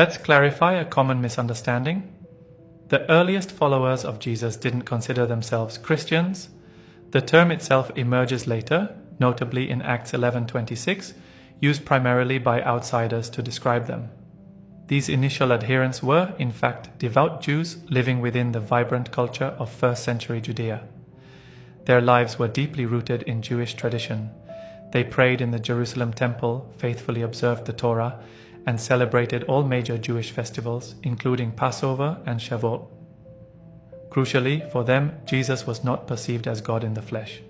Let's clarify a common misunderstanding. The earliest followers of Jesus didn't consider themselves Christians. The term itself emerges later, notably in Acts 11:26, used primarily by outsiders to describe them. These initial adherents were, in fact, devout Jews living within the vibrant culture of first-century Judea. Their lives were deeply rooted in Jewish tradition. They prayed in the Jerusalem temple, faithfully observed the Torah, and celebrated all major Jewish festivals, including Passover and Shavuot. Crucially, for them, Jesus was not perceived as God in the flesh.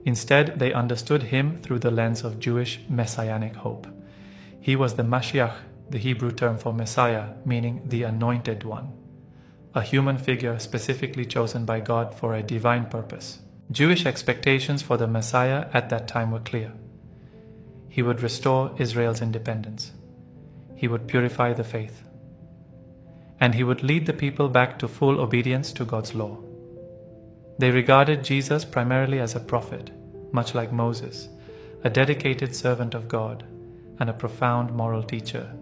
Instead, they understood him through the lens of Jewish messianic hope. He was the Mashiach, the Hebrew term for Messiah, meaning the Anointed One, a human figure specifically chosen by God for a divine purpose. Jewish expectations for the Messiah at that time were clear. He would restore Israel's independence. He would purify the faith. And he would lead the people back to full obedience to God's law. They regarded Jesus primarily as a prophet, much like Moses, a dedicated servant of God, and a profound moral teacher.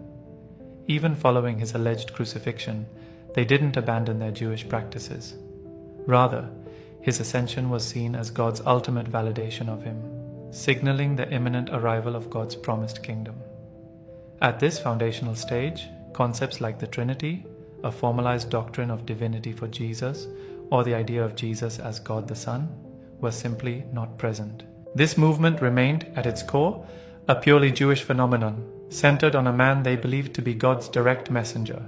Even following his alleged crucifixion, they didn't abandon their Jewish practices. Rather, his ascension was seen as God's ultimate validation of him, signaling the imminent arrival of God's promised kingdom. At this foundational stage, concepts like the Trinity, a formalized doctrine of divinity for Jesus, or the idea of Jesus as God the Son, were simply not present. This movement remained, at its core, a purely Jewish phenomenon, centered on a man they believed to be God's direct messenger,